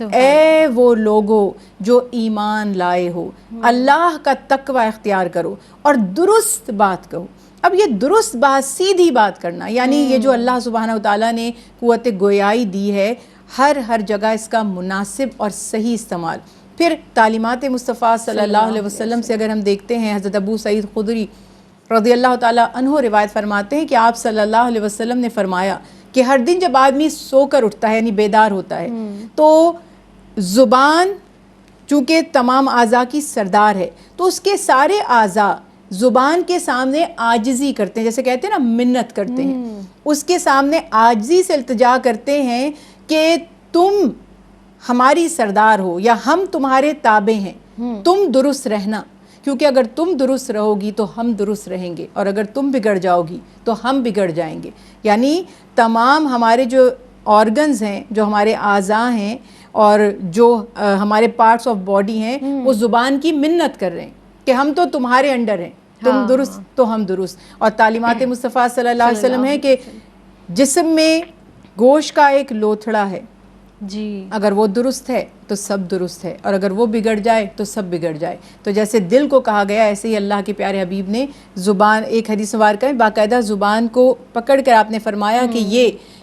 اے وہ لوگو جو ایمان لائے ہو، اللہ کا تقوی اختیار کرو اور درست بات کہو. اب یہ درست بات، سیدھی بات کرنا، یعنی یہ جو اللہ سبحانہ وتعالیٰ نے قوت گویائی دی ہے، ہر جگہ اس کا مناسب اور صحیح استعمال. پھر تعلیمات مصطفیٰ صلی اللہ علیہ وسلم سے اگر ہم دیکھتے ہیں، حضرت ابو سعید خدری رضی اللہ تعالیٰ عنہ روایت فرماتے ہیں کہ آپ صلی اللہ علیہ وسلم نے فرمایا کہ ہر دن جب آدمی سو کر اٹھتا ہے، یعنی بیدار ہوتا ہے، تو زبان چونکہ تمام اعضاء کی سردار ہے، تو اس کے سارے اعضاء زبان کے سامنے عاجزی کرتے ہیں، جیسے کہتے ہیں نا منت کرتے ہیں، اس کے سامنے عاجزی سے التجا کرتے ہیں کہ تم ہماری سردار ہو یا ہم تمہارے تابع ہیں، تم درست رہنا، کیونکہ اگر تم درست رہو گی تو ہم درست رہیں گے، اور اگر تم بگڑ جاؤ گی تو ہم بگڑ جائیں گے. یعنی تمام ہمارے جو آرگنز ہیں، جو ہمارے اعضاء ہیں اور جو ہمارے پارٹس آف باڈی ہیں، وہ زبان کی منت کر رہے ہیں کہ ہم تو تمہارے انڈر ہیں، تم درست تو ہم درست. اور تعلیمات مصطفیٰ صلی اللہ علیہ وسلم ہے کہ جسم میں گوشت کا ایک لوتھڑا ہے، جی اگر وہ درست ہے تو سب درست ہے، اور اگر وہ بگڑ جائے تو سب بگڑ جائے. تو جیسے دل کو کہا گیا، ایسے ہی اللہ کے پیارے حبیب نے زبان، ایک حدیث مبارکہ میں باقاعدہ زبان کو پکڑ کر آپ نے فرمایا کہ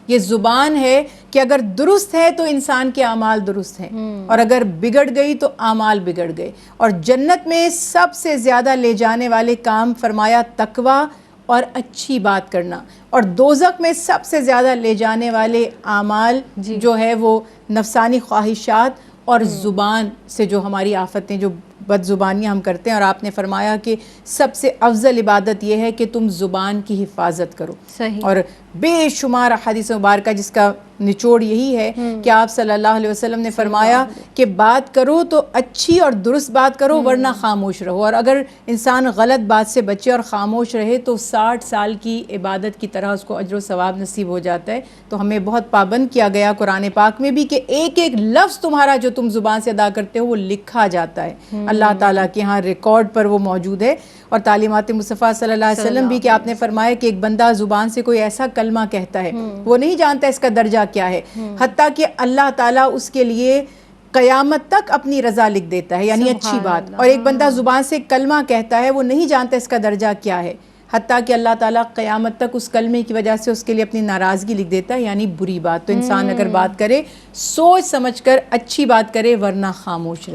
یہ زبان ہے کہ اگر درست ہے تو انسان کے اعمال درست ہیں، اور اگر بگڑ گئی تو اعمال بگڑ گئے. اور جنت میں سب سے زیادہ لے جانے والے کام فرمایا تقوی اور اچھی بات کرنا، اور دوزخ میں سب سے زیادہ لے جانے والے اعمال جو ہے وہ نفسانی خواہشات اور زبان سے جو ہماری آفتیں، جو بد زبانیاں ہم کرتے ہیں. اور آپ نے فرمایا کہ سب سے افضل عبادت یہ ہے کہ تم زبان کی حفاظت کرو. اور بے شمار حدیث مبارکہ جس کا نچوڑ یہی ہے کہ آپ صلی اللہ علیہ وسلم نے فرمایا کہ بات کرو تو اچھی اور درست بات کرو، ورنہ خاموش رہو. اور اگر انسان غلط بات سے بچے اور خاموش رہے تو 60 سال کی عبادت کی طرح اس کو اجر و ثواب نصیب ہو جاتا ہے. تو ہمیں بہت پابند کیا گیا قرآن پاک میں بھی کہ ایک ایک لفظ تمہارا جو تم زبان سے ادا کرتے ہو وہ لکھا جاتا ہے اللہ تعالیٰ کے ہاں، ریکارڈ پر وہ موجود ہے. اور تعلیمات مصطفیٰ صلی اللہ علیہ وسلم بھی کہ آپ نے فرمایا کہ ایک بندہ زبان سے کوئی ایسا کلمہ کہتا ہے، وہ نہیں جانتا اس کا درجہ کیا ہے، حتیٰ کہ اللہ تعالیٰ اس کے لیے قیامت تک اپنی رضا لکھ دیتا ہے، یعنی اچھی بات. اور ایک بندہ زبان سے کلمہ کہتا ہے، وہ نہیں جانتا اس کا درجہ کیا ہے، حتیٰ کہ اللہ تعالیٰ قیامت تک اس کلمے کی وجہ سے اس کے لیے اپنی ناراضگی لکھ دیتا ہے، یعنی بری بات. تو انسان اگر بات کرے سوچ سمجھ کر اچھی بات کرے، ورنہ خاموش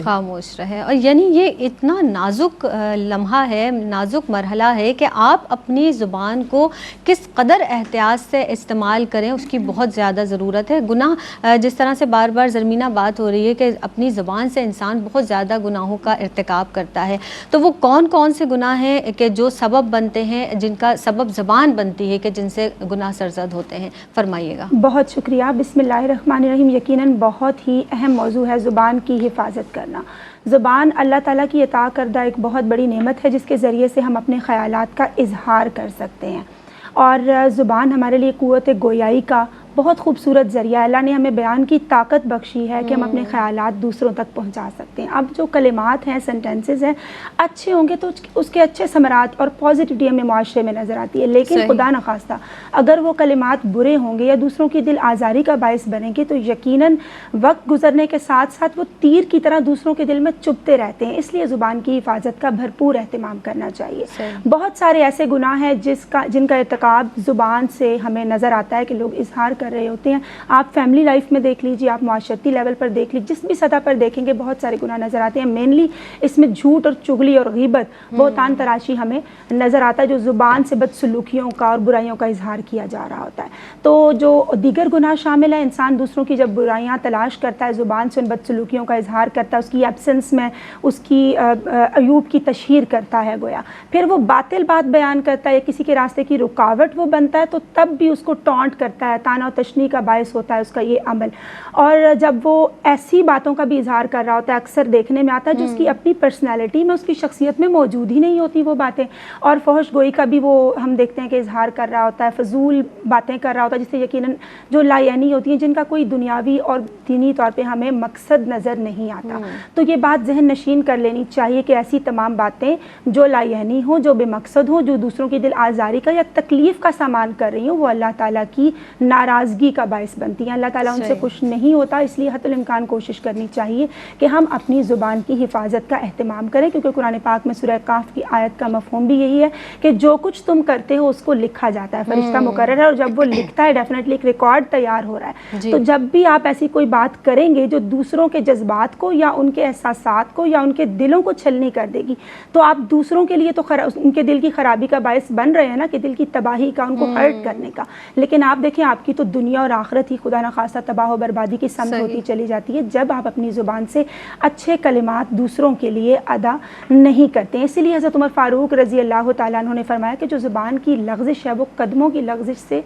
رہے. اور یعنی یہ اتنا نازک لمحہ ہے، نازک مرحلہ ہے کہ آپ اپنی زبان کو کس قدر احتیاط سے استعمال کریں، اس کی بہت زیادہ ضرورت ہے. گناہ جس طرح سے بار بار زرمینہ بات ہو رہی ہے کہ اپنی زبان سے انسان بہت زیادہ گناہوں کا ارتکاب کرتا ہے، تو وہ کون کون سے گناہ ہیں کہ جو سبب بنتے ہیں، جن کا سبب زبان بنتی ہے، کہ جن سے گناہ سرزد ہوتے ہیں؟ فرمائیے گا. بہت شکریہ. بسم اللہ الرحمن الرحیم. یقیناً بہت ہی اہم موضوع ہے زبان کی حفاظت کرنا. زبان اللہ تعالیٰ کی عطا کردہ ایک بہت بڑی نعمت ہے جس کے ذریعے سے ہم اپنے خیالات کا اظہار کر سکتے ہیں، اور زبان ہمارے لیے قوت گویائی کا بہت خوبصورت ذریعہ ہے. اللہ نے ہمیں بیان کی طاقت بخشی ہے کہ ہم اپنے خیالات دوسروں تک پہنچا سکتے ہیں. اب جو کلمات ہیں، سینٹنسز ہیں، اچھے ہوں گے تو اس کے اچھے ثمرات اور پازیٹیوٹی ہمیں معاشرے میں نظر آتی ہے، لیکن خدا نخواستہ اگر وہ کلمات برے ہوں گے یا دوسروں کی دل آزاری کا باعث بنیں گے تو یقیناً وقت گزرنے کے ساتھ ساتھ وہ تیر کی طرح دوسروں کے دل میں چبھتے رہتے ہیں. اس لیے زبان کی حفاظت کا بھرپور اہتمام کرنا چاہیے. بہت سارے ایسے گناہ ہیں جن کا ارتکاب زبان سے ہمیں نظر آتا ہے کہ لوگ اظہار کر رہے ہوتے ہیں. آپ فیملی لائف میں دیکھ لیجیے، آپ معاشرتی لیول پر دیکھ لیجیے، جس بھی سطح پر دیکھیں گے بہت سارے گناہ نظر آتے ہیں. مینلی اس میں جھوٹ اور چغلی اور غیبت، بہتان تراشی ہمیں نظر آتا ہے، جو زبان سے بدسلوکیوں کا اور برائیوں کا اظہار کیا جا رہا ہوتا ہے. تو جو دیگر گناہ شامل ہیں، انسان دوسروں کی جب برائیاں تلاش کرتا ہے، زبان سے ان بدسلوکیوں کا اظہار کرتا ہے، اس کی ایبسنس میں اس کی عیوب کی تشہیر کرتا ہے گویا، پھر وہ باطل بات بیان کرتا ہے یا کسی کے راستے کی رکاوٹ وہ بنتا ہے، تو تب بھی اس کو ٹونٹ کرتا ہے، تانا و تشنیع کا باعث ہوتا ہے اس کا یہ عمل. اور جب وہ ایسی باتوں کا بھی اظہار کر رہا ہوتا ہے، اکثر دیکھنے میں آتا ہے جو اس کی اپنی پرسنالٹی میں، اس کی شخصیت میں موجود ہی نہیں ہوتی وہ باتیں. اور فحش گوئی کا بھی وہ ہم دیکھتے ہیں کہ اظہار کر رہا ہوتا ہے، فضول باتیں کر رہا ہوتا ہے، جس سے یقیناً جو لایعنی ہوتی ہیں، جن کا کوئی دنیاوی اور دینی طور پہ ہمیں مقصد نظر نہیں آتا. تو یہ بات ذہن نشین کر لینی چاہیے کہ ایسی تمام باتیں جو لایعنی ہوں، جو بے مقصد ہوں، جو دوسروں کی دل آزاری کا یا تکلیف کا سامان کر رہی ہوں، وہ اللہ تعالیٰ کی ناراض ناراضگی کا باعث بنتی ہیں. اللہ تعالیٰ ان سے خوش نہیں ہوتا, اس لیے حتی الامکان کوشش کرنی چاہیے کہ ہم اپنی زبان کی حفاظت کا اہتمام کریں, کیونکہ قرآن پاک میں سورہ کاف کی آیت کا مفہوم بھی یہی ہے کہ جو کچھ تم کرتے ہو اس کو لکھا جاتا ہے, فرشتہ مقرر ہے, اور جب وہ لکھتا ہے ڈیفینیٹلی ایک ریکارڈ تیار ہو رہا ہے. تو جب بھی آپ ایسی کوئی بات کریں گے جو دوسروں کے جذبات کو یا ان کے احساسات کو یا ان کے دلوں کو چھلنی کر دے گی, تو آپ دوسروں کے لیے تو ان کے دل کی خرابی کا باعث بن رہے ہیں نا, کہ دل کی تباہی کا, ان کو ہرٹ کرنے کا. لیکن آپ دیکھیں آپ کی تو دنیا اور آخرت ہی خدا نخواستہ تباہ و بربادی کی سمت ہوتی چلی جاتی ہے جب آپ اپنی زبان سے اچھے کلمات دوسروں کے لیے ادا نہیں کرتے ہیں. اسی لیے حضرت عمر فاروق رضی اللہ تعالیٰ عنہ نے فرمایا کہ جو زبان کی لغزش ہے وہ قدموں کی لغزش سے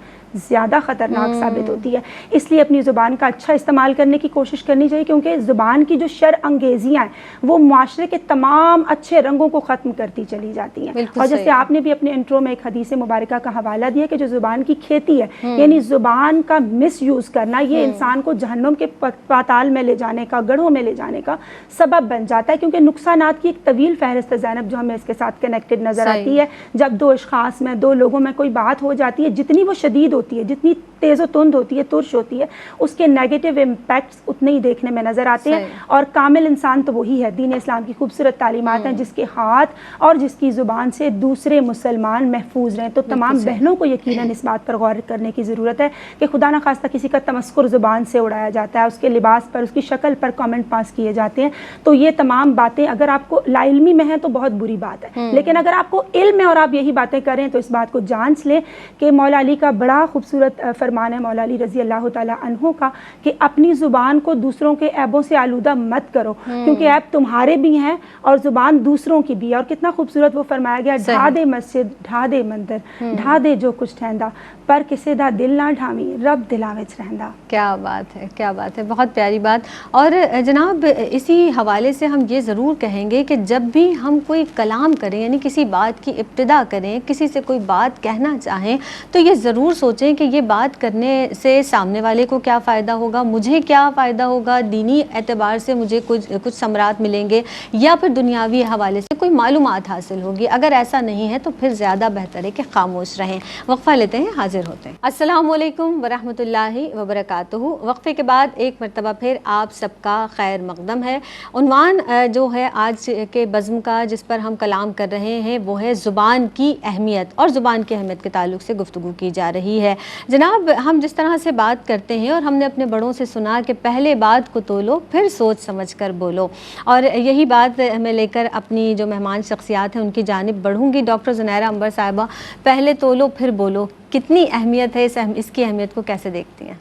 زیادہ خطرناک ثابت ہوتی ہے. اس لیے اپنی زبان کا اچھا استعمال کرنے کی کوشش کرنی چاہیے, کیونکہ زبان کی جو شر انگیزیاں ہیں وہ معاشرے کے تمام اچھے رنگوں کو ختم کرتی چلی جاتی ہیں. اور جیسے آپ نے بھی اپنے انٹرو میں ایک حدیث مبارکہ کا حوالہ دیا کہ جو زبان کی کھیتی ہے, یعنی زبان کا مس یوز کرنا, یہ انسان کو جہنم کے پاتال میں لے جانے کا, گڑھوں میں لے جانے کا سبب بن جاتا ہے. کیونکہ نقصانات کی ایک طویل فہرست ہے زینب جو ہمیں اس کے ساتھ کنیکٹڈ نظر آتی ہے. جب دو اشخاص میں, دو لوگوں میں کوئی بات ہو جاتی ہے, جتنی وہ شدید ہوتی ہے, جتنی تیز و تند ہوتی ہے, ترش ہوتی ہے, اس کے نیگیٹو امپیکٹس اتنے ہی دیکھنے میں نظر آتے ہیں. اور کامل انسان تو وہی ہے, دین اسلام کی خوبصورت تعلیمات ہیں, جس کے ہاتھ اور جس کی زبان سے دوسرے مسلمان محفوظ رہیں. تو تمام بہنوں کو یقیناً اس بات پر غور کرنے کی ضرورت ہے کہ خدا نخواستہ کسی کا تمسخر زبان سے اڑایا جاتا ہے, اس کے لباس پر, اس کی شکل پر کامنٹ پاس کیے جاتے ہیں. تو یہ تمام باتیں اگر آپ کو لا علمی میں ہیں تو بہت بری بات ہے, لیکن اگر آپ کو علم ہے اور آپ یہی باتیں کریں تو اس بات کو جانچ لیں کہ مولا علی کا بڑا خوبصورت فرمان ہے, مولا علی رضی اللہ تعالیٰ عنہ کا, کہ اپنی زبان کو دوسروں کے عیبوں سے آلودہ مت کرو, کیونکہ عیب تمہارے بھی ہیں اور زبان دوسروں کی بھی. اور کتنا خوبصورت وہ فرمایا گیا, ڈھا دے مسجد, ڈھا دے مندر, ڈھا دے جو کچھ ٹھہندا, پر کسے دا دل نہ ڈھامی, رب دلاں وچ رہندا. کیا بات ہے, کیا بات ہے, بہت پیاری بات. اور جناب اسی حوالے سے ہم یہ ضرور کہیں گے کہ جب بھی ہم کوئی کلام کریں, یعنی کسی بات کی ابتدا کریں, کسی سے کوئی بات کہنا چاہیں, تو یہ ضرور سوچیں کہ یہ بات کرنے سے سامنے والے کو کیا فائدہ ہوگا, مجھے کیا فائدہ ہوگا, دینی اعتبار سے مجھے کچھ ثمرات ملیں گے, یا پھر دنیاوی حوالے سے کوئی معلومات حاصل ہوگی. اگر ایسا نہیں ہے تو پھر زیادہ بہتر ہے کہ خاموش رہیں. وقفہ لیتے ہیں, حاضر ہوتے ہیں. السلام علیکم ورحمۃ اللہ وبرکاتہ. وقفے کے بعد ایک مرتبہ پھر آپ سب کا خیر مقدم ہے. عنوان جو ہے آج کے بزم کا جس پر ہم کلام کر رہے ہیں وہ ہے زبان کی اہمیت, اور زبان کی اہمیت کے تعلق سے گفتگو کی جا رہی ہے. جناب ہم جس طرح سے بات کرتے ہیں, اور ہم نے اپنے بڑوں سے سنا کہ پہلے بات کو تولو پھر سوچ سمجھ کر بولو, اور یہی بات میں لے کر اپنی جو مہمان شخصیات ہیں ان کی جانب بڑھوں گی. ڈاکٹر زنیرہ عنبر صاحبہ, پہلے تولو پھر بولو, کتنی اہمیت ہے, اس کی اہمیت کو کیسے دیکھتی ہیں؟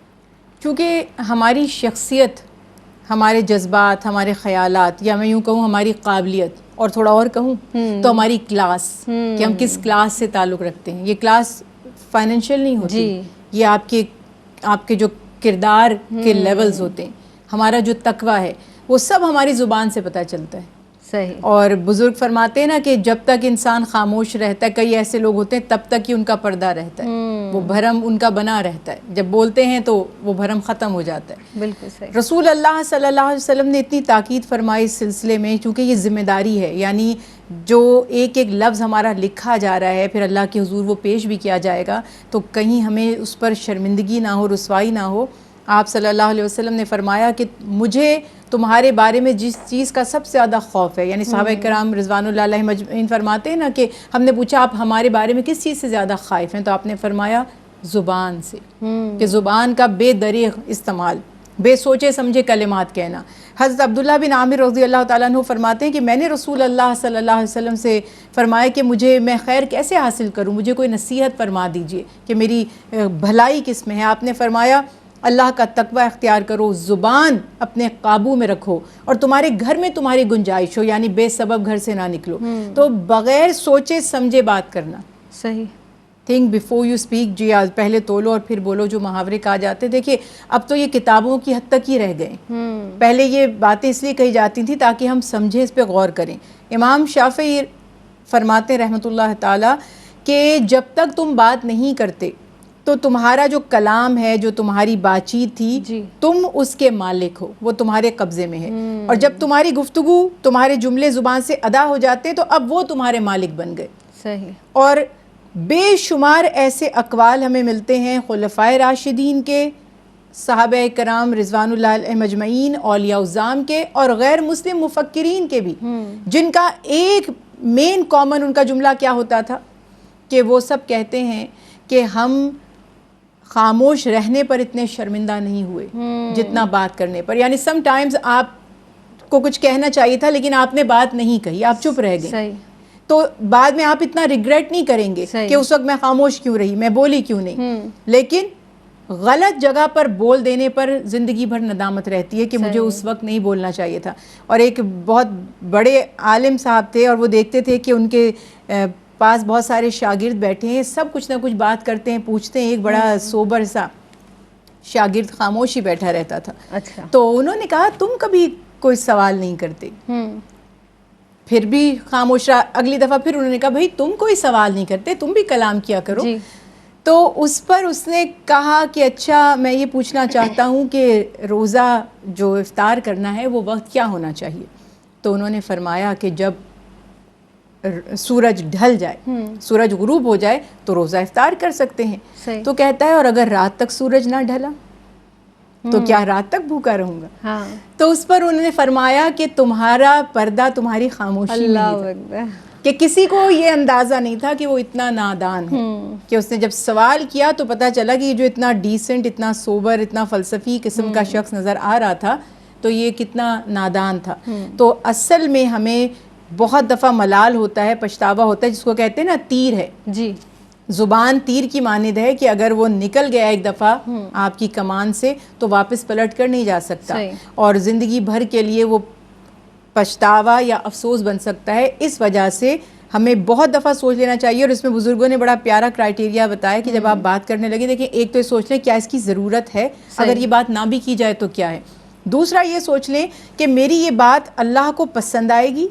چونکہ ہماری شخصیت, ہمارے جذبات, ہمارے خیالات, یا میں یوں کہوں ہماری قابلیت, اور تھوڑا اور کہوں تو ہماری کلاس, کہ ہم کس کلاس سے تعلق رکھتے ہیں. یہ کلاس فائنینشیل نہیں ہوتی, یہ آپ کے جو کردار کے لیولز ہوتے ہیں, ہمارا جو تقویٰ ہے, وہ سب ہماری زبان سے پتہ چلتا ہے. صحیح. اور بزرگ فرماتے ہیں نا کہ جب تک انسان خاموش رہتا ہے, کئی ایسے لوگ ہوتے ہیں تب تک ہی ان کا پردہ رہتا ہے, وہ بھرم ان کا بنا رہتا ہے, جب بولتے ہیں تو وہ بھرم ختم ہو جاتا ہے. بالکل صحیح. رسول اللہ صلی اللہ علیہ وسلم نے اتنی تاکید فرمائی اس سلسلے میں, چونکہ یہ ذمہ داری ہے, یعنی جو ایک ایک لفظ ہمارا لکھا جا رہا ہے, پھر اللہ کے حضور وہ پیش بھی کیا جائے گا, تو کہیں ہمیں اس پر شرمندگی نہ ہو, رسوائی نہ ہو. آپ صلی اللہ علیہ وسلم نے فرمایا کہ مجھے تمہارے بارے میں جس چیز کا سب سے زیادہ خوف ہے, یعنی صحابہ کرام رضوان اللہ علیہم اجمعین فرماتے ہیں نا کہ ہم نے پوچھا آپ ہمارے بارے میں کس چیز سے زیادہ خائف ہیں, تو آپ نے فرمایا زبان سے, کہ زبان کا بے دریغ استعمال, بے سوچے سمجھے کلمات کہنا. حضرت عبداللہ بن عامر رضی اللہ تعالیٰ عنہ فرماتے ہیں کہ میں نے رسول اللہ صلی اللہ علیہ وسلم سے فرمایا کہ میں خیر کیسے حاصل کروں, مجھے کوئی نصیحت فرما دیجئے کہ میری بھلائی کس میں ہے. آپ نے فرمایا اللہ کا تقوی اختیار کرو, زبان اپنے قابو میں رکھو, اور تمہارے گھر میں تمہاری گنجائش ہو, یعنی بے سبب گھر سے نہ نکلو. تو بغیر سوچے سمجھے بات کرنا. صحیح. تھنک بیفور یو اسپیک, جی پہلے تولو اور پھر بولو, جو محاورے کہا جاتے. دیکھیے اب تو یہ کتابوں کی حد تک ہی رہ گئے, پہلے یہ باتیں اس لیے کہی جاتی تھیں تاکہ ہم سمجھیں, اس پہ غور کریں. امام شافعی فرماتے رحمۃ اللہ تعالیٰ کہ جب تک تم بات نہیں کرتے تو تمہارا جو کلام ہے, جو تمہاری بات چیت تھی, تم اس کے مالک ہو, وہ تمہارے قبضے میں ہے. اور جب تمہاری گفتگو, تمہارے جملے زبان سے ادا ہو جاتے ہیں تو اب وہ تمہارے مالک بن گئے. صحیح. اور بے شمار ایسے اقوال ہمیں ملتے ہیں خلفائے راشدین کے، صحابہ کرام رضوان اللہ علیہم مجمعین، اولیاء الظام کے اور غیر مسلم مفکرین کے بھی، جن کا ایک مین کامن ان کا جملہ کیا ہوتا تھا کہ وہ سب کہتے ہیں کہ ہم خاموش رہنے پر اتنے شرمندہ نہیں ہوئے جتنا بات کرنے پر. یعنی سم ٹائمز آپ کو کچھ کہنا چاہیے تھا لیکن آپ نے بات نہیں کہی، آپ چپ رہ گئے، تو بعد میں آپ اتنا ریگریٹ نہیں کریں گے کہ اس وقت میں خاموش کیوں رہی، میں بولی کیوں نہیں. لیکن غلط جگہ پر بول دینے پر زندگی بھر ندامت رہتی ہے کہ مجھے اس وقت نہیں بولنا چاہیے تھا. اور ایک بہت بڑے عالم صاحب تھے اور وہ دیکھتے تھے کہ ان کے پاس بہت سارے شاگرد بیٹھے ہیں، سب کچھ نہ کچھ بات کرتے ہیں، پوچھتے ہیں، ایک بڑا سوبر سا شاگرد خاموش ہی بیٹھا رہتا تھا. تو انہوں نے کہا تم کبھی کوئی سوال نہیں کرتے، پھر بھی خاموش رہا. اگلی دفعہ پھر انہوں نے کہا بھئی تم کوئی سوال نہیں کرتے، تم بھی کلام کیا کرو. تو اس پر اس نے کہا کہ اچھا میں یہ پوچھنا چاہتا ہوں کہ روزہ جو افطار کرنا ہے وہ وقت کیا ہونا چاہیے. تو انہوں نے فرمایا کہ جب سورج ڈھل جائے، سورج غروب ہو جائے تو روزہ افطار کر سکتے ہیں. تو کہتا ہے اور اگر رات تک سورج نہ ڈھلا تو کیا رات تک بھوکا رہوں گا؟ تو اس پر انہوں نے فرمایا کہ تمہارا پردہ تمہاری خاموشی میں ہی تھا، کہ کسی کو یہ اندازہ نہیں تھا کہ وہ اتنا نادان ہے، کہ اس نے جب سوال کیا تو پتا چلا کہ یہ جو اتنا ڈیسنٹ، اتنا سوبر، اتنا فلسفی قسم کا شخص نظر آ رہا تھا تو یہ کتنا نادان تھا. تو اصل میں ہمیں بہت دفعہ ملال ہوتا ہے، پچھتاوا ہوتا ہے، جس کو کہتے ہیں نا تیر ہے. جی، زبان تیر کی مانند ہے کہ اگر وہ نکل گیا ایک دفعہ آپ کی کمان سے تو واپس پلٹ کر نہیں جا سکتا، اور زندگی بھر کے لیے وہ پچھتاوا یا افسوس بن سکتا ہے. اس وجہ سے ہمیں بہت دفعہ سوچ لینا چاہیے. اور اس میں بزرگوں نے بڑا پیارا کرائٹیریا بتایا کہ جب آپ بات کرنے لگے، دیکھیں ایک تو یہ سوچ لیں کیا اس کی ضرورت ہے، اگر یہ بات نہ بھی کی جائے تو کیا ہے. دوسرا یہ سوچ لیں کہ میری یہ بات اللہ کو پسند آئے گی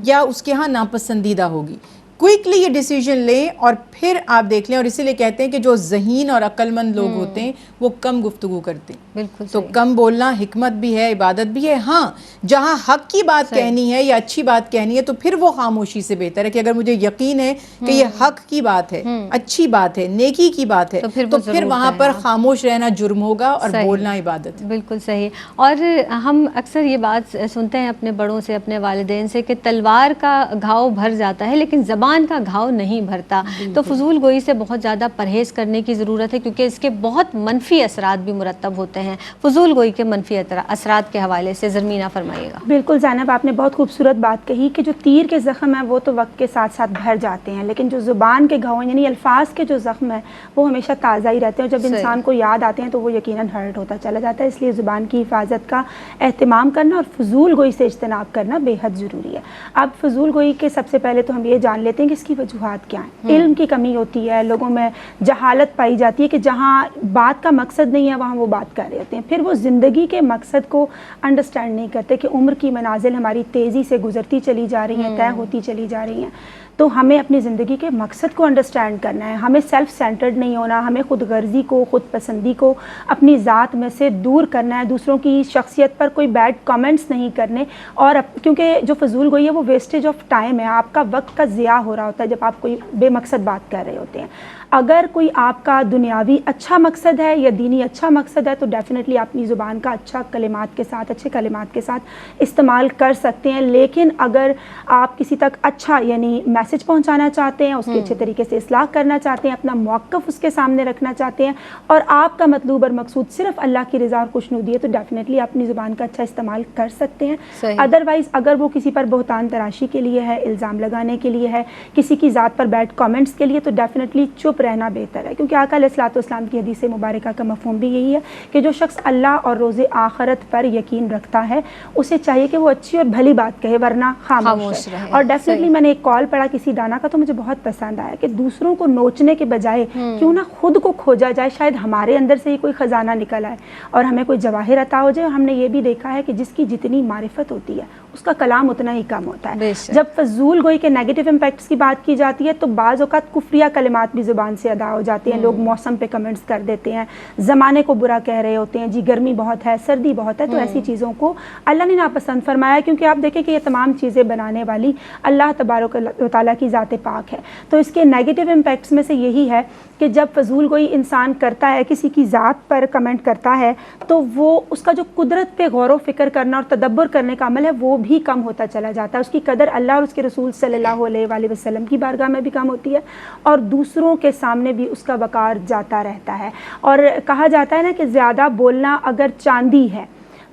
یا اس کے ہاں ناپسندیدہ ہوگی. کوئکلی یہ ڈیسیجن لیں اور پھر آپ دیکھ لیں. اور اسی لیے کہتے ہیں کہ جو ذہین اور عقل مند لوگ ہوتے ہیں وہ کم گفتگو کرتے ہیں. بالکل. تو کم بولنا حکمت بھی ہے، عبادت بھی ہے. ہاں جہاں حق کی بات کہنی ہے یا اچھی بات کہنی ہے تو پھر وہ خاموشی سے بہتر ہے کہ اگر مجھے یقین ہے کہ یہ حق کی بات ہے، اچھی بات ہے، نیکی کی بات ہے، تو پھر وہاں پر خاموش رہنا جرم ہوگا اور بولنا عبادت ہے. بالکل صحیح. اور ہم اکثر یہ بات سنتے ہیں اپنے بڑوں سے، اپنے والدین سے کہ تلوار کا گھاؤ بھر جاتا ہے لیکن زبان کا گھاؤ نہیں بھرتا. تو فضول گوئی سے بہت زیادہ پرہیز کرنے کی ضرورت ہے کیونکہ اس کے بہت منفی اثرات بھی مرتب ہوتے ہیں. فضول گوئی کے منفی اثرات کے حوالے سے زرمینہ فرمائیے گا. بالکل زینب، آپ نے بہت خوبصورت بات کہی کہ جو تیر کے زخم ہیں وہ تو وقت کے ساتھ ساتھ بھر جاتے ہیں، لیکن جو زبان کے گھاؤ یعنی الفاظ کے جو زخم ہیں وہ ہمیشہ تازہ ہی رہتے ہیں، اور جب انسان کو یاد آتے ہیں تو وہ یقیناً ہرٹ ہوتا چلا جاتا ہے. اس لیے زبان کی حفاظت کا اہتمام کرنا اور فضول گوئی سے اجتناب کرنا بے حد ضروری ہے. اب فضول گوئی کے سب سے پہلے تو ہم یہ جان لیتے ہیں کہ اس کی وجوہات کیا ہیں. علم کی کمی ہوتی ہے، لوگوں میں جہالت پائی جاتی ہے کہ جہاں بات کا مقصد نہیں ہے وہاں وہ بات کر رہے ہوتے ہیں. پھر وہ زندگی کے مقصد کو انڈرسٹینڈ نہیں کرتے کہ عمر کی منازل ہماری تیزی سے گزرتی چلی جا رہی ہیں، طے ہوتی چلی جا رہی ہیں. تو ہمیں اپنی زندگی کے مقصد کو انڈرسٹینڈ کرنا ہے. ہمیں سیلف سینٹرڈ نہیں ہونا، ہمیں خود غرضی کو، خود پسندی کو اپنی ذات میں سے دور کرنا ہے. دوسروں کی شخصیت پر کوئی بیڈ کامنٹس نہیں کرنے. اور کیونکہ جو فضول گوئی ہے وہ ویسٹیج آف ٹائم ہے، آپ کا وقت کا ضیاع ہو رہا ہوتا ہے جب آپ کوئی بے مقصد بات کر رہے ہوتے ہیں. اگر کوئی آپ کا دنیاوی اچھا مقصد ہے یا دینی اچھا مقصد ہے تو ڈیفینیٹلی اپنی زبان کا اچھا کلمات کے ساتھ، اچھے کلمات کے ساتھ استعمال کر سکتے ہیں. لیکن اگر آپ کسی تک اچھا یعنی میسج پہنچانا چاہتے ہیں، اس کی اچھے طریقے سے اصلاح کرنا چاہتے ہیں، اپنا موقف اس کے سامنے رکھنا چاہتے ہیں، اور آپ کا مطلوب اور مقصود صرف اللہ کی رضا اور خوشنودی ہے تو ڈیفینیٹلی اپنی زبان کا اچھا استعمال کر سکتے ہیں. ادروائز اگر وہ کسی پر بہتان تراشی کے لیے ہے، الزام لگانے کے لیے ہے، کسی کی ذات پر بیڈ کامنٹس کے لیے، تو ڈیفینیٹلی چپ رہنا بہتر ہے. کیونکہ آقا علیہ الصلوۃ والسلام کی حدیث مبارکہ کا مفہوم بھی یہی ہے کہ جو شخص اللہ اور روز آخرت پر یقین رکھتا ہے اسے چاہیے کہ وہ اچھی اور بھلی بات کہے ورنہ خاموش رہے. اور ڈیفینیٹلی میں نے ایک کال پڑھا کسی دانا کا تو مجھے بہت پسند آیا کہ دوسروں کو نوچنے کے بجائے کیوں نہ خود کو کھوجا جائے، شاید ہمارے اندر سے ہی کوئی خزانہ نکل آئے اور ہمیں کوئی جواہر عطا ہو جائے. اور ہم نے یہ بھی دیکھا ہے کہ جس کی جتنی معرفت ہوتی ہے اس کا کلام اتنا ہی کم ہوتا ہے. جب فضول گوئی کے نیگیٹو امپیکٹس کی بات کی جاتی ہے تو بعض اوقات کفریہ کلمات بھی زبان سے ادا ہو جاتے ہیں. لوگ موسم پہ کمنٹس کر دیتے ہیں, زمانے کو برا کہہ رہے ہوتے ہیں, جی گرمی بہت ہے, سردی بہت ہے, تو ایسی چیزوں کو اللہ نے ناپسند فرمایا, کیونکہ آپ دیکھیں کہ یہ تمام چیزیں بنانے والی اللہ تبارک و تعالیٰ کی ذات پاک ہے. تو اس کے نیگیٹو امپیکٹس میں سے یہی ہے کہ جب فضول گوئی انسان کرتا ہے, کسی کی ذات پر کمنٹ کرتا ہے, تو وہ اس کا جو قدرت پہ غور و فکر کرنا اور تدبر کرنے کا عمل ہے وہ بھی کم ہوتا چلا جاتا ہے. اس کی قدر اللہ اور اس کے رسول صلی اللہ علیہ وآلہ وسلم کی بارگاہ میں بھی کم ہوتی ہے, اور دوسروں کے سامنے بھی اس کا وقار جاتا رہتا ہے. اور کہا جاتا ہے نا کہ زیادہ بولنا اگر چاندی ہے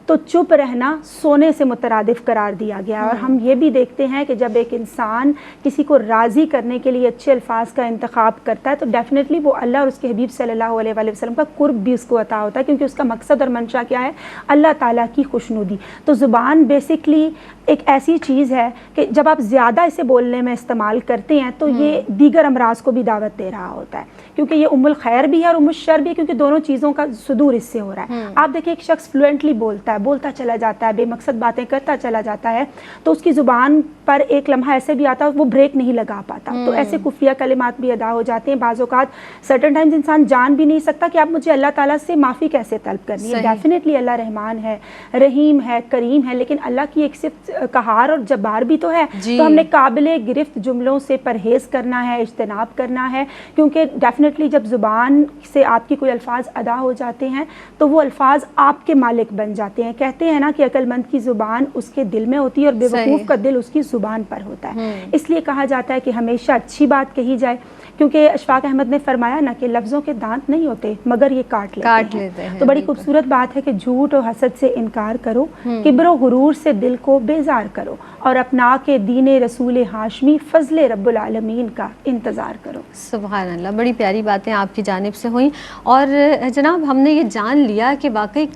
تو چپ رہنا سونے سے مترادف قرار دیا گیا. اور ہم یہ بھی دیکھتے ہیں کہ جب ایک انسان کسی کو راضی کرنے کے لیے اچھے الفاظ کا انتخاب کرتا ہے تو ڈیفینیٹلی وہ اللہ اور اس کے حبیب صلی اللہ علیہ وآلہ وسلم کا قرب بھی اس کو عطا ہوتا ہے, کیونکہ اس کا مقصد اور منشا کیا ہے؟ اللہ تعالیٰ کی خوشنودی. تو زبان بیسکلی ایک ایسی چیز ہے کہ جب آپ زیادہ اسے بولنے میں استعمال کرتے ہیں تو یہ دیگر امراض کو بھی دعوت دے رہا ہوتا ہے, کیونکہ یہ ام الخیر بھی ہے اور ام الشر بھی ہے, کیونکہ دونوں چیزوں کا صدور اس سے ہو رہا ہے. آپ دیکھیں ایک شخص فلوئنٹلی بولتا ہے, بولتا چلا جاتا ہے, بے مقصد باتیں کرتا چلا جاتا ہے, تو اس کی زبان پر ایک لمحہ ایسے بھی آتا ہے وہ بریک نہیں لگا پاتا, تو ایسے کفریہ کلمات بھی ادا ہو جاتے ہیں. بعض اوقات سرٹن ٹائمز انسان جان بھی نہیں سکتا کہ آپ مجھے اللہ تعالیٰ سے معافی کیسے طلب کرنی ہے. ڈیفینیٹلی اللہ رحمان ہے, رحیم ہے, کریم ہے, لیکن اللہ کی ایک صفت قہار اور جبار بھی تو ہے. تو ہم نے قابل گرفت جملوں سے پرہیز کرنا ہے, اجتناب کرنا ہے, کیونکہ ڈیفینیٹلی جب زبان سے آپ کی کوئی الفاظ ادا ہو جاتے ہیں تو وہ الفاظ آپ کے مالک بن جاتے ہیں. کہتے ہیں نا کہ عقل مند کی زبان اس کے دل میں ہوتی ہے اور بے وقوف کا دل اس کی زبان پر ہوتا ہے. اس لیے کہا جاتا ہے کہ ہمیشہ اچھی بات کہی جائے, کیونکہ اشفاق احمد نے فرمایا نا کہ لفظوں کے دانت نہیں ہوتے مگر یہ کاٹ لیتے ہیں. تو بڑی خوبصورت بات ہے کہ جھوٹ اور حسد سے انکار کرو, کبر و غرور سے دل کو بیزار کرو, اور اپنا کے دین رسول ہاشمی فضل رب العالمین کا انتظار کرو. سبحان اللہ, بڑی پیاری باتیں آپ کی جانب سے ہوئیں. اور جناب ہم نے یہ جان لیا کہ واقعی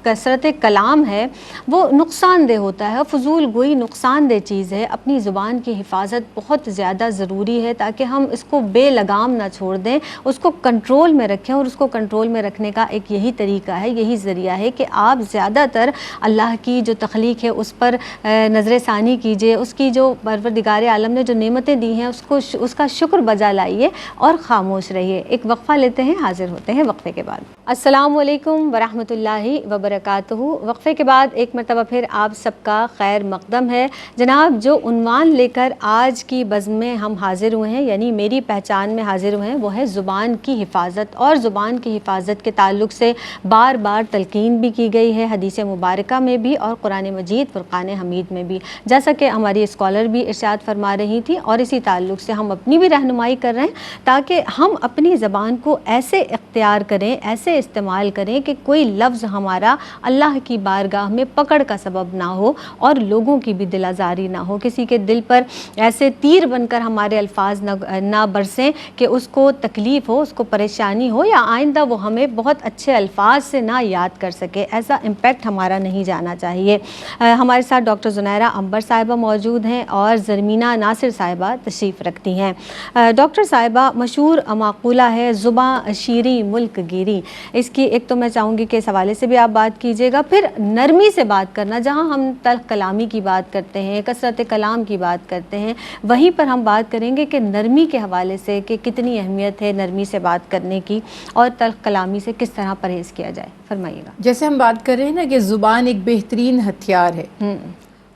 کثرت کلام ہے وہ نقصان دہ ہوتا ہے, فضول گوئی نقصان دہ چیز ہے. اپنی زبان کی حفاظت بہت زیادہ ضروری ہے تاکہ ہم اس کو بے لگام نہ چھوڑ دیں, اس کو کنٹرول میں رکھیں. اور اس کو کنٹرول میں رکھنے کا ایک یہی طریقہ ہے, یہی ذریعہ ہے کہ آپ زیادہ تر اللہ کی جو تخلیق ہے اس پر نظر ثانی کیجئے, اس کی جو پروردگار عالم نے جو نعمتیں دی ہیں اس کا شکر بجا لائیے اور خاموش رہیے. ایک وقفہ لیتے ہیں, حاضر ہوتے ہیں وقفے کے بعد. السلام علیکم ورحمۃ اللہ وبرکاتہ. وقفے کے بعد ایک مرتبہ پھر آپ سب کا خیر مقدم ہے. جناب جو عنوان لے کر آج کی بزم میں ہم حاضر ہوئے ہیں, یعنی میری پہچان میں حاضر ہوئے ہیں, وہ ہے زبان کی حفاظت. اور زبان کی حفاظت کے تعلق سے بار بار تلقین بھی کی گئی ہے حدیث مبارکہ میں بھی اور قرآن مجید فرقان حمید میں بھی, جیسا کہ ہماری اسکالر بھی ارشاد فرما رہی تھی. اور اسی تعلق سے ہم اپنی بھی رہنمائی کر رہے ہیں تاکہ ہم اپنی زبان کو ایسے اختیار کریں, ایسے استعمال کریں کہ کوئی لفظ ہمارا اللہ کی بارگاہ میں پکڑ کا سبب نہ ہو اور لوگوں کی بھی دل آزاری نہ ہو, کسی کے دل پر ایسے تیر بن کر ہمارے الفاظ نہ برسیں کہ اس کو تکلیف ہو, اس کو پریشانی ہو, یا آئندہ وہ ہمیں بہت اچھے الفاظ سے نہ یاد کر سکے. ایسا امپیکٹ ہمارا نہیں جانا چاہیے. ہمارے ساتھ ڈاکٹر زنیرہ عنبر صاحبہ موجود ہیں اور زرمینہ ناصر صاحبہ تشریف رکھتی ہیں. ڈاکٹر صاحبہ, مشہور مقولہ ہے زباں شیریں ملک گیری, اس کی ایک تو میں چاہوں گی کہ اس حوالے سے بھی آپ بات کیجیے گا. پھر نرمی سے بات کرنا, جہاں ہم تلخ کلامی کی بات کرتے ہیں, کثرت کلام کی بات کرتے ہیں, وہیں پر ہم بات کریں گے کہ نرمی کے حوالے سے کہ کتنی اہمیت ہے نرمی سے بات کرنے کی اور تلخ کلامی سے کس طرح پرہیز کیا جائے. فرمائیے گا. جیسے ہم بات کر رہے ہیں نا کہ زبان ایک بہترین ہتھیار ہے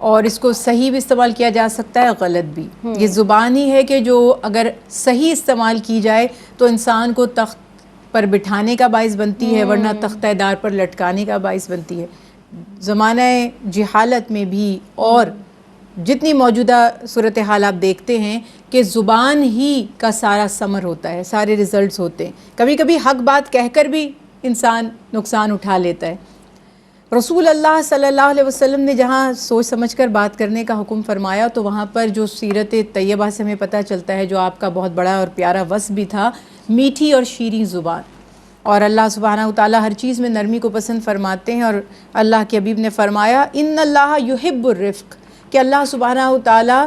اور اس کو صحیح بھی استعمال کیا جا سکتا ہے, غلط بھی. یہ زبان ہی ہے کہ جو اگر صحیح استعمال کی جائے تو انسان کو تخت پر بٹھانے کا باعث بنتی ہے, ورنہ تختہ دار پر لٹکانے کا باعث بنتی ہے. زمانہ جہالت میں بھی اور جتنی موجودہ صورتحال آپ دیکھتے ہیں کہ زبان ہی کا سارا ثمر ہوتا ہے, سارے ریزلٹس ہوتے ہیں. کبھی کبھی حق بات کہہ کر بھی انسان نقصان اٹھا لیتا ہے. رسول اللہ صلی اللہ علیہ وسلم نے جہاں سوچ سمجھ کر بات کرنے کا حکم فرمایا تو وہاں پر جو سیرت طیبہ سے ہمیں پتہ چلتا ہے, جو آپ کا بہت بڑا اور پیارا وصف بھی تھا, میٹھی اور شیریں زبان. اور اللہ سبحانہ وتعالیٰ ہر چیز میں نرمی کو پسند فرماتے ہیں. اور اللہ کے حبیب نے فرمایا ان اللہ یحب الرفق, کہ اللہ سبحانہ وتعالیٰ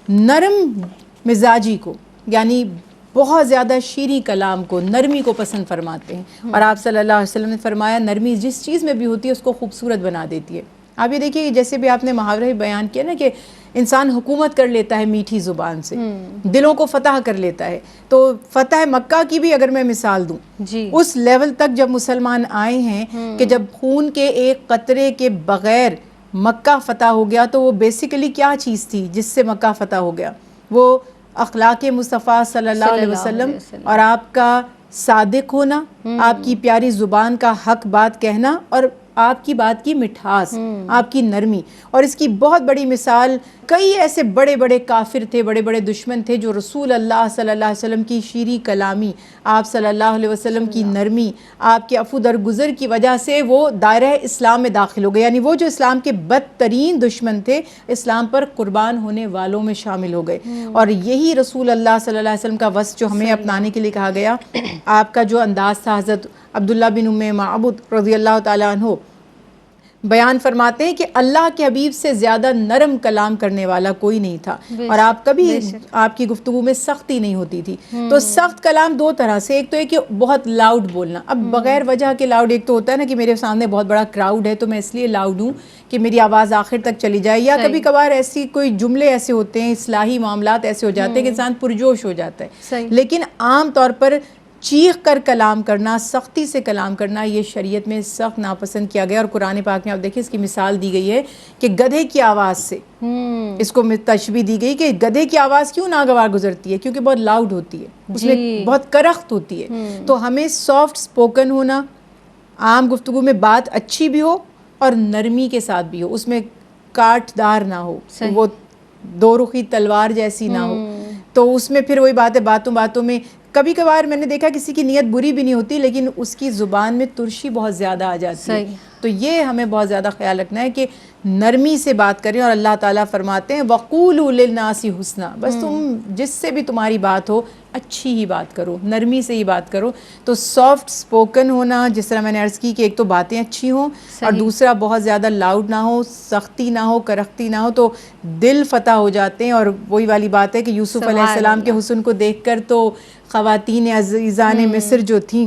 نرم مزاجی کو, یعنی بہت زیادہ شیریں کلام کو, نرمی کو پسند فرماتے ہیں. اور آپ صلی اللہ علیہ وسلم نے فرمایا نرمی جس چیز میں بھی ہوتی ہے اس کو خوبصورت بنا دیتی ہے. آپ یہ دیکھیے جیسے بھی آپ نے محاورہ بیان کیا نا کہ انسان حکومت کر لیتا ہے میٹھی زبان سے، دلوں کو فتح کر لیتا ہے. تو فتح مکہ کی بھی اگر میں مثال دوں اس لیول تک جب مسلمان آئے ہیں کہ جب خون کے ایک قطرے کے بغیر مکہ فتح ہو گیا، تو وہ بیسیکلی کیا چیز تھی جس سے مکہ فتح ہو گیا؟ وہ اخلاق مصطفیٰ صلی اللہ علیہ وسلم اور آپ کا صادق ہونا، آپ کی پیاری زبان کا حق بات کہنا، اور آپ کی بات کی مٹھاس، آپ کی نرمی. اور اس کی بہت بڑی مثال کئی ایسے بڑے بڑے کافر تھے، بڑے بڑے دشمن تھے جو رسول اللہ صلی اللہ علیہ وسلم کی شیریں کلامی، آپ صلی اللہ علیہ وسلم کی نرمی، آپ کے عفو درگزر کی وجہ سے وہ دائرہ اسلام میں داخل ہو گئے. یعنی وہ جو اسلام کے بدترین دشمن تھے اسلام پر قربان ہونے والوں میں شامل ہو گئے. اور یہی رسول اللہ صلی اللہ علیہ وسلم کا وصف جو ہمیں اپنانے کے لیے کہا گیا. آپ کا جو انداز تھا، حضرت عبداللہ بن ام معبد رضی اللہ تعالیٰ عنہ بیان فرماتے ہیں کہ اللہ کے حبیب سے زیادہ نرم کلام کرنے والا کوئی نہیں تھا، اور آپ کبھی آپ کی گفتگو میں سختی نہیں ہوتی تھی. تو سخت کلام دو طرح سے، ایک تو ہے کہ بہت لاؤڈ بولنا. اب بغیر وجہ کے لاؤڈ، ایک تو ہوتا ہے نا کہ میرے سامنے بہت بڑا کراؤڈ ہے تو میں اس لیے لاؤڈ ہوں کہ میری آواز آخر تک چلی جائے، یا کبھی کبھار ایسی کوئی جملے ایسے ہوتے ہیں، اصلاحی معاملات ایسے ہو جاتے ہیں کہ انسان پرجوش ہو جاتا ہے. لیکن عام طور پر چیخ کر کلام کرنا، سختی سے کلام کرنا، یہ شریعت میں سخت ناپسند کیا گیا. اور قرآن پاک میں آپ دیکھیں اس کی مثال دی گئی ہے کہ گدھے کی آواز سے اس کو تشبیہ دی گئی کہ گدھے کی آواز کیوں ناگوار گزرتی ہے؟ کیونکہ بہت لاؤڈ ہوتی ہے، اس میں بہت کرخت ہوتی ہے. تو ہمیں سافٹ سپوکن ہونا، عام گفتگو میں بات اچھی بھی ہو اور نرمی کے ساتھ بھی ہو، اس میں کاٹ دار نہ ہو، وہ دو رخی تلوار جیسی نہ ہو. تو اس میں پھر وہی بات ہے، باتوں باتوں میں کبھی کبھار میں نے دیکھا کسی کی نیت بری بھی نہیں ہوتی لیکن اس کی زبان میں ترشی بہت زیادہ آ جاتی ہے. تو یہ ہمیں بہت زیادہ خیال رکھنا ہے کہ نرمی سے بات کریں. اور اللہ تعالیٰ فرماتے ہیں وَقُولُوا لِلنَّاسِ حُسْنًا، بس تم جس سے بھی تمہاری بات ہو اچھی ہی بات کرو، نرمی سے ہی بات کرو. تو سافٹ سپوکن ہونا، جس طرح میں نے عرض کی کہ ایک تو باتیں اچھی ہوں اور دوسرا بہت زیادہ لاؤڈ نہ ہو، سختی نہ ہو، کرختی نہ ہو، تو دل فتح ہو جاتے ہیں. اور وہی والی بات ہے کہ یوسف علیہ السلام کے حسن کو دیکھ کر تو خواتین عزیزان مصر جو تھیں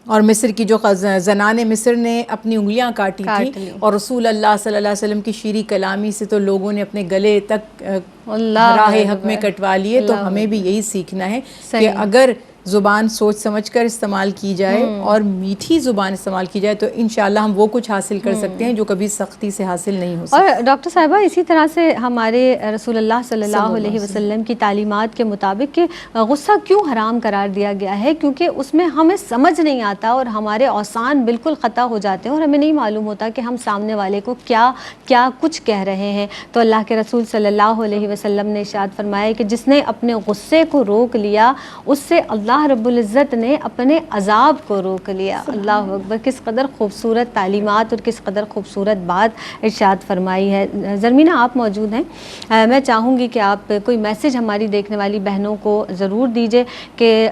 اور مصر کی جو زنان مصر نے اپنی انگلیاں کاٹی تھیں، اور رسول اللہ صلی اللہ علیہ وسلم کی شیریں کلامی سے تو لوگوں نے اپنے گلے تک راہ حق میں کٹوا لیے. تو ہمیں بھی یہی سیکھنا ہے کہ اگر زبان سوچ سمجھ کر استعمال کی جائے اور میٹھی زبان استعمال کی جائے تو انشاءاللہ ہم وہ کچھ حاصل کر سکتے ہیں جو کبھی سختی سے حاصل نہیں ہو سکتا. اور ڈاکٹر صاحبہ اسی طرح سے ہمارے رسول اللہ صلی اللہ علیہ وسلم کی تعلیمات کے مطابق کہ غصہ کیوں حرام قرار دیا گیا ہے؟ کیونکہ اس میں ہمیں سمجھ نہیں آتا اور ہمارے اوسان بالکل خطا ہو جاتے ہیں اور ہمیں نہیں معلوم ہوتا کہ ہم سامنے والے کو کیا کیا کچھ کہہ رہے ہیں. تو اللہ کے رسول صلی اللہ علیہ وسلم نے ارشاد فرمایا کہ جس نے اپنے غصے کو روک لیا اس سے اللہ رب العزت نے اپنے عذاب کو روک لیا. اللہ اکبر، کس قدر خوبصورت تعلیمات اور کس قدر خوبصورت بات ارشاد فرمائی ہے. زرمینہ آپ موجود ہیں، میں چاہوں گی کہ آپ کوئی میسیج ہماری دیکھنے والی بہنوں کو ضرور دیجئے کہ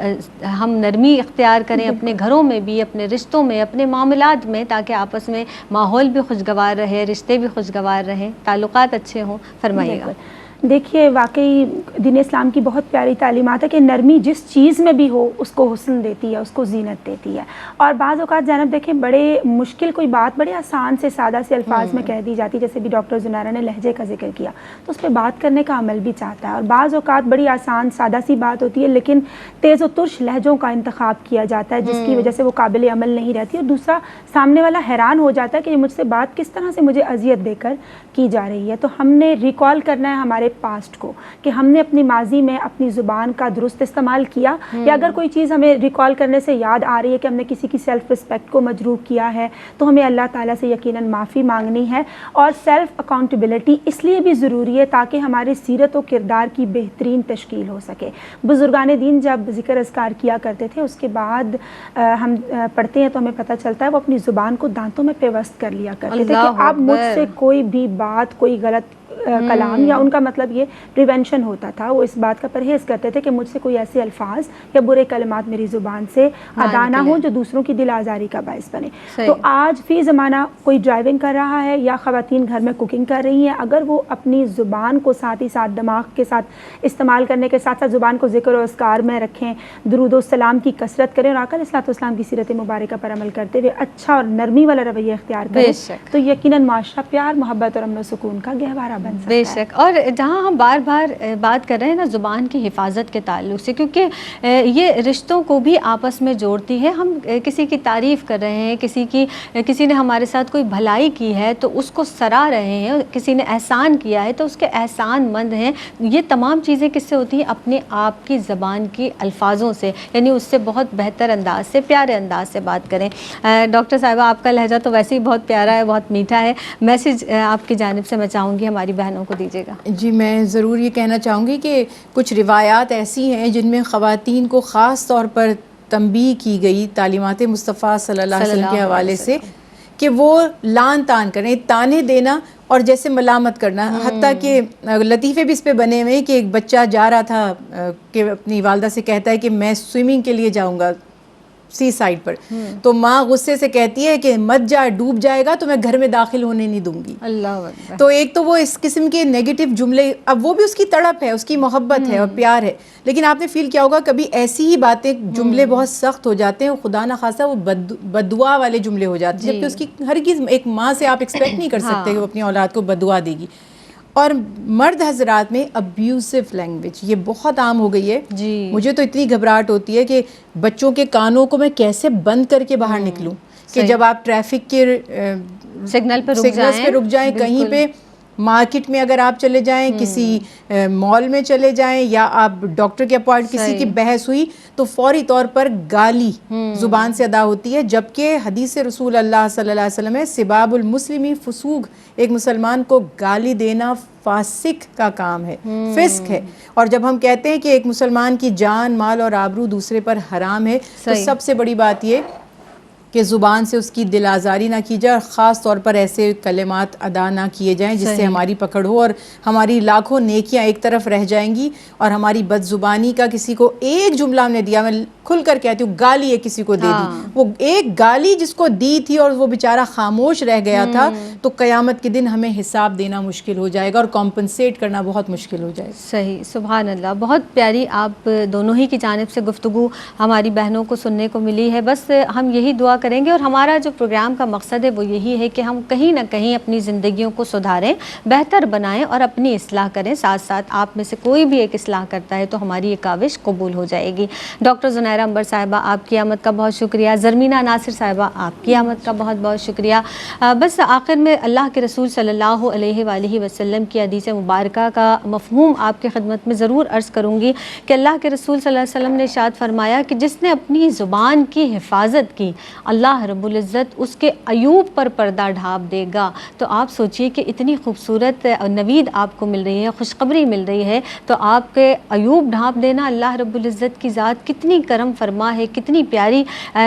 ہم نرمی اختیار کریں اپنے گھروں میں بھی، اپنے رشتوں میں، اپنے معاملات میں، تاکہ آپس میں ماحول بھی خوشگوار رہے، رشتے بھی خوشگوار رہیں، تعلقات اچھے ہوں. فرمائیے گا. دیکھیے واقعی دین اسلام کی بہت پیاری تعلیمات ہے کہ نرمی جس چیز میں بھی ہو اس کو حسن دیتی ہے، اس کو زینت دیتی ہے. اور بعض اوقات جناب دیکھیں بڑے مشکل کوئی بات بڑے آسان سے سادہ سے الفاظ میں کہہ دی جاتی، جیسے بھی ڈاکٹر زنیرہ نے لہجے کا ذکر کیا تو اس پہ بات کرنے کا عمل بھی چاہتا ہے. اور بعض اوقات بڑی آسان سادہ سی بات ہوتی ہے لیکن تیز و ترش لہجوں کا انتخاب کیا جاتا ہے جس کی وجہ سے وہ قابل عمل نہیں رہتی، اور دوسرا سامنے والا حیران ہو جاتا ہے کہ مجھ سے بات کس طرح سے مجھے اذیت دے کر کی جا رہی ہے. تو ہم نے ریکال کرنا ہے ہمارے پاسٹ کو کہ ہم نے اپنی ماضی میں اپنی زبان کا درست استعمال کیا، یا اگر کوئی چیز ہمیں ریکال کرنے سے یاد آ رہی ہے کہ ہم نے کسی کی سیلف رسپیکٹ کو مجروح کیا ہے تو ہمیں اللہ تعالیٰ سے یقیناً معافی مانگنی ہے. اور سیلف اکاؤنٹیبلٹی اس لیے بھی ضروری ہے تاکہ ہماری سیرت و کردار کی بہترین تشکیل ہو سکے. بزرگان دین جب ذکر اذکار کیا کرتے تھے اس کے بعد ہم پڑھتے ہیں تو ہمیں پتہ چلتا ہے وہ اپنی زبان کو دانتوں میں پیوست کر لیا کرتے تھے کہ اب مجھ سے کوئی بھی بات، کوئی غلط کلام یا ان کا مطلب یہ پریونشن ہوتا تھا، وہ اس بات کا پرہیز کرتے تھے کہ مجھ سے کوئی ایسے الفاظ یا برے کلمات میری زبان سے ادا نہ ہوں جو دوسروں کی دل آزاری کا باعث بنے۔ تو آج فی زمانہ کوئی ڈرائیونگ کر رہا ہے یا خواتین گھر میں کوکنگ کر رہی ہیں، اگر وہ اپنی زبان کو ساتھ ہی ساتھ دماغ کے ساتھ استعمال کرنے کے ساتھ ساتھ زبان کو ذکر و اذکار میں رکھیں، درود و سلام کی کثرت کریں اور آقا علیہ الصلوۃ والسلام کی سیرت مبارکہ پر عمل کرتے ہوئے اچھا اور نرمی والا رویہ اختیار کریں تو یقیناً معاشرہ پیار، محبت اور امن و سکون کا گہوارہ بن سکتا ہے۔ بے شک، اور جہاں ہم بار بار بات کر رہے ہیں نا زبان کی حفاظت کے تعلق سے، کیونکہ یہ رشتوں کو بھی آپس میں جوڑتی ہے۔ ہم کسی کی تعریف کر رہے ہیں، کسی نے ہمارے ساتھ کوئی بھلائی کی ہے تو اس کو سراہ رہے ہیں، کسی نے احسان کیا ہے تو اس کے احسان مند ہیں۔ یہ تمام چیزیں کس سے ہوتی ہیں؟ اپنے آپ کی زبان کی الفاظوں سے، یعنی اس سے بہت بہتر انداز سے، پیارے انداز سے بات کریں۔ ڈاکٹر صاحبہ آپ کا لہجہ تو ویسے ہی بہت پیارا ہے، بہت میٹھا ہے، میسج آپ کی جانب سے میں چاہوں گی ہماری بہنوں کو دیجیے گا۔ جی میں ضرور یہ کہنا چاہوں گی کہ کچھ روایات ایسی ہیں جن میں خواتین کو خاص طور پر تنبیہ کی گئی تعلیمات مصطفیٰ صلی اللہ علیہ وسلم کے حوالے سے کہ وہ لان تان کریں، تانے دینا اور جیسے ملامت کرنا، حتیٰ کہ لطیفے بھی اس پہ بنے ہوئے کہ ایک بچہ جا رہا تھا کہ اپنی والدہ سے کہتا ہے کہ میں سوئمنگ کے لیے جاؤں گا سی سائڈ پر، تو ماں غصے سے کہتی ہے کہ مت جا، ڈوب جائے گا تو میں گھر میں داخل ہونے نہیں دوں گی۔ اللہ اکبر۔ تو ایک تو وہ اس قسم کے نیگیٹو جملے، اب وہ بھی اس کی تڑپ ہے، اس کی محبت ہے اور پیار ہے، لیکن آپ نے فیل کیا ہوگا کبھی ایسی ہی باتیں، جملے بہت سخت ہو جاتے ہیں، خدا نہ خواستہ وہ بددعا والے جملے ہو جاتے ہیں، جبکہ اس کی ہرگز ایک ماں سے آپ ایکسپیکٹ نہیں کر سکتے کہ وہ اپنی اولاد کو بددعا دے گی۔ اور مرد حضرات میں ابیوسو لینگویج یہ بہت عام ہو گئی ہے۔ مجھے تو اتنی گھبراہٹ ہوتی ہے کہ بچوں کے کانوں کو میں کیسے بند کر کے باہر نکلوں کہ جب آپ ٹریفک کے سگنل پہ رک جائیں، کہیں پہ مارکیٹ میں اگر آپ چلے جائیں، کسی مال میں چلے جائیں، یا آپ ڈاکٹر کے اپوائنٹ کسی کی بحث ہوئی تو فوری طور پر گالی زبان سے ادا ہوتی ہے، جبکہ حدیث رسول اللہ صلی اللہ علیہ وسلم ہے سباب المسلمی فسوق، ایک مسلمان کو گالی دینا فاسق کا کام ہے، فسق ہے۔ اور جب ہم کہتے ہیں کہ ایک مسلمان کی جان، مال اور آبرو دوسرے پر حرام ہے تو سب سے بڑی بات یہ کہ زبان سے اس کی دل آزاری نہ کی جائے، اور خاص طور پر ایسے کلمات ادا نہ کیے جائیں جس سے ہماری پکڑ ہو اور ہماری لاکھوں نیکیاں ایک طرف رہ جائیں گی، اور ہماری بد زبانی کا کسی کو ایک جملہ ہم نے دیا، میں کھل کر کہتی ہوں گالی ایک کسی کو دے دی، وہ ایک گالی جس کو دی تھی اور وہ بیچارہ خاموش رہ گیا تھا، تو قیامت کے دن ہمیں حساب دینا مشکل ہو جائے گا اور کمپنسیٹ کرنا بہت مشکل ہو جائے گا۔ صحیح، سبحان اللہ، بہت پیاری آپ دونوں ہی کی جانب سے گفتگو ہماری بہنوں کو سننے کو ملی ہے۔ بس ہم یہی دعا کریں گے، اور ہمارا جو پروگرام کا مقصد ہے وہ یہی ہے کہ ہم کہیں نہ کہیں اپنی زندگیوں کو سدھاریں، بہتر بنائیں اور اپنی اصلاح کریں، ساتھ ساتھ آپ میں سے کوئی بھی ایک اصلاح کرتا ہے تو ہماری یہ کاوش قبول ہو جائے گی۔ ڈاکٹر زنیرہ انور صاحبہ آپ کی آمد کا بہت شکریہ، زرمینہ ناصر صاحبہ آپ کی آمد کا بہت بہت شکریہ۔ بس آخر میں اللہ کے رسول صلی اللہ علیہ وآلہ وسلم کی حدیث مبارکہ کا مفہوم آپ کی خدمت میں ضرور عرض کروں گی کہ اللہ کے رسول صلی اللہ علیہ وسلم نے ارشاد فرمایا کہ جس نے اپنی زبان کی حفاظت کی، اللہ رب العزت اس کے عیوب پر پردہ ڈھانپ دے گا۔ تو آپ سوچئے کہ اتنی خوبصورت نوید آپ کو مل رہی ہے، خوشخبری مل رہی ہے، تو آپ کے عیوب ڈھانپ دینا، اللہ رب العزت کی ذات کتنی کرم فرما ہے، کتنی پیاری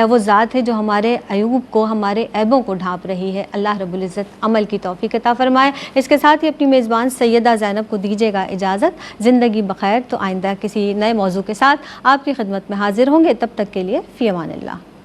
وہ ذات ہے جو ہمارے عیوب کو، ہمارے عیبوں کو ڈھانپ رہی ہے۔ اللہ رب العزت عمل کی توفیق عطا فرمائے۔ اس کے ساتھ ہی اپنی میزبان سیدہ زینب کو دیجیے گا اجازت۔ زندگی بخیر، تو آئندہ کسی نئے موضوع کے ساتھ آپ کی خدمت میں حاضر ہوں گے، تب تک کے لیے فی امان اللہ۔